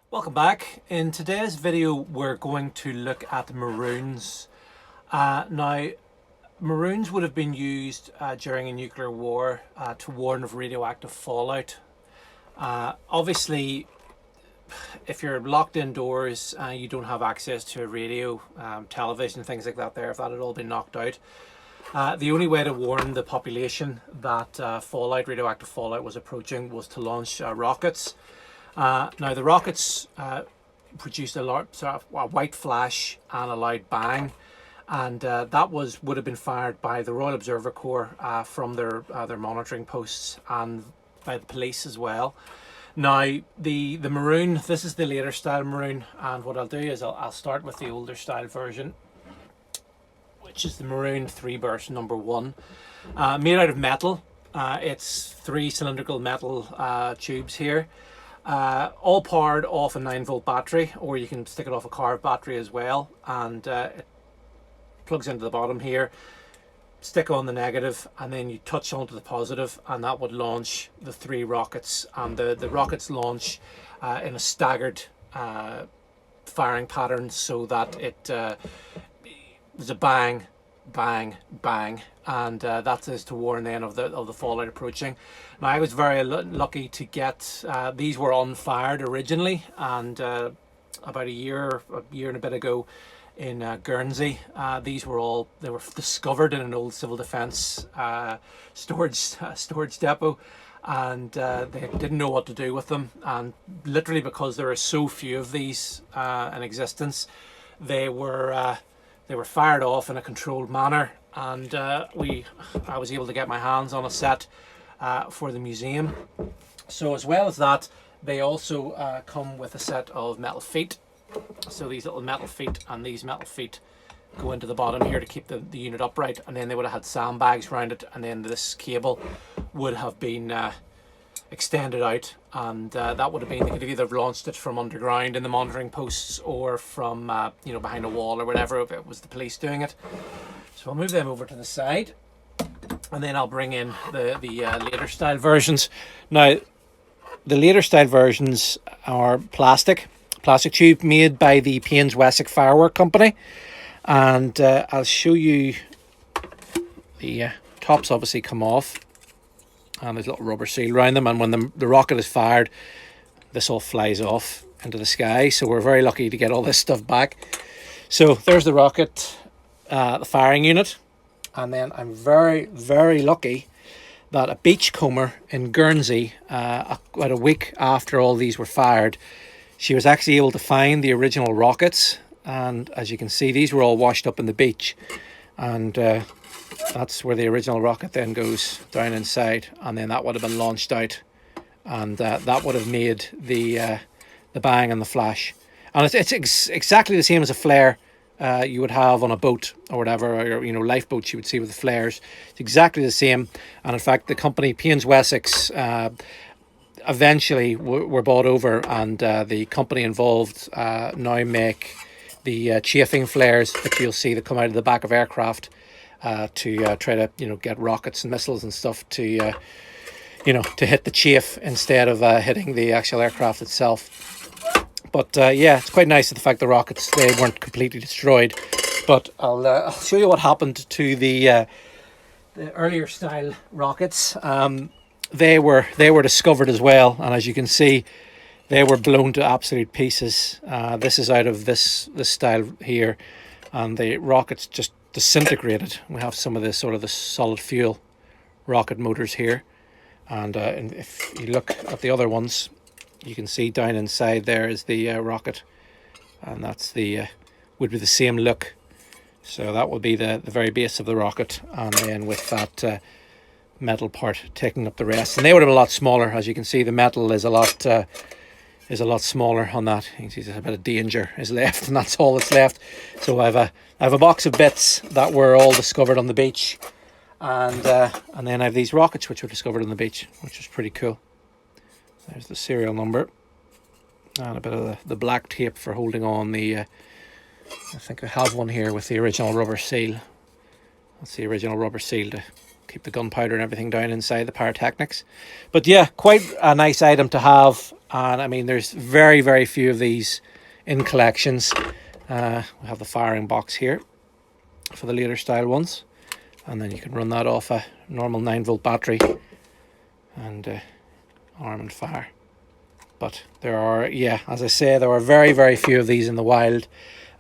Welcome back. In today's video we're going to look at maroons. Now maroons would have been used during a nuclear war to warn of radioactive fallout. Obviously if you're locked indoors and you don't have access to a radio, television, things like that there, if that had all been knocked out, the only way to warn the population that radioactive fallout was approaching was to launch rockets. Now the rockets produced a white flash and a loud bang, and that would have been fired by the Royal Observer Corps from their monitoring posts and by the police as well. Now the maroon, this is the later style maroon, and what I'll do is I'll start with the older style version, which is the Maroon 3 burst number 1, made out of metal. It's 3 cylindrical metal tubes here, all powered off a 9-volt battery, or you can stick it off a car battery as well, and it plugs into the bottom here. Stick on the negative and then you touch onto the positive, and that would launch the 3 rockets, and the rockets launch in a staggered firing pattern, so that there's a bang, bang, bang, and that is to warn then of the fallout approaching. Now I was very lucky to get these were unfired originally, and about a year and a bit ago in Guernsey, they were discovered in an old civil defence storage depot, and they didn't know what to do with them, and literally because there are so few of these in existence, they were fired off in a controlled manner, and I was able to get my hands on a set for the museum. So as well as that, they also come with a set of metal feet. So these little metal feet and these metal feet go into the bottom here to keep the unit upright, and then they would have had sandbags around it, and then this cable would have been extended out, and that would have been, they could have either launched it from underground in the monitoring posts, or from behind a wall or whatever, if it was the police doing it. So I'll move them over to the side, and then I'll bring in the later style versions. Now the later style versions are plastic tube made by the Paynes Wessex Firework Company, and I'll show you the tops obviously come off, and there's a little rubber seal around them, and when the rocket is fired, this all flies off into the sky. So we're very lucky to get all this stuff back. So there's the rocket, the firing unit, and then I'm very, very lucky that a beachcomber in Guernsey, about a week after all these were fired, she was actually able to find the original rockets, and as you can see, these were all washed up in the beach, and that's where the original rocket then goes down inside, and then that would have been launched out, and that would have made the bang and the flash. And it's exactly the same as a flare you would have on a boat or whatever, or lifeboats you would see with the flares. It's exactly the same, and in fact the company Paynes Wessex eventually were bought over, and the company involved now make the chafing flares that you'll see that come out of the back of aircraft to try to get rockets and missiles and stuff to to hit the chaff instead of hitting the actual aircraft itself. But yeah, it's quite nice, the fact the rockets, they weren't completely destroyed. But I'll show you what happened to the earlier style rockets. They were discovered as well, and as you can see, they were blown to absolute pieces. This is out of this style here, and the rockets just disintegrated. We have some of the the solid fuel rocket motors here, and if you look at the other ones, you can see down inside there is the rocket, and that's would be the same look. So that will be the very base of the rocket, and then with that metal part taking up the rest, and they would have been a lot smaller. As you can see, the metal is a lot smaller on that. You can see there's a bit of danger is left, and that's all that's left. So I have a box of bits that were all discovered on the beach, and then I have these rockets which were discovered on the beach, which was pretty cool. There's the serial number, and a bit of the black tape for holding on the I think I have one here with the original rubber seal. That's the original rubber seal to keep the gunpowder and everything down inside, the pyrotechnics. But yeah, quite a nice item to have And I mean, there's very, very few of these in collections. We have the firing box here for the later style ones, and then you can run that off a normal 9-volt battery and arm and fire. But there are, yeah, as I say, there are very, very few of these in the wild.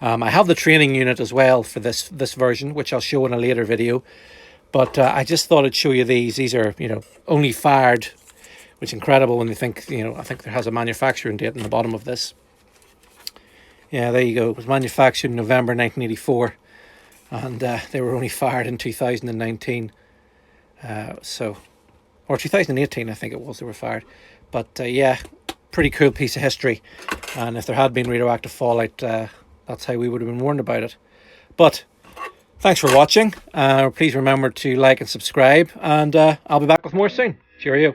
I have the training unit as well for this version, which I'll show in a later video. But I just thought I'd show you these. These are, you know, only fired, which is incredible when you think, you know, I think there has a manufacturing date in the bottom of this. Yeah, there you go. It was manufactured in November 1984, and they were only fired in 2019. Or 2018, I think it was, they were fired. But yeah, pretty cool piece of history. And if there had been radioactive fallout, that's how we would have been warned about it. But thanks for watching. Please remember to like and subscribe, and I'll be back with more soon. Cheerio.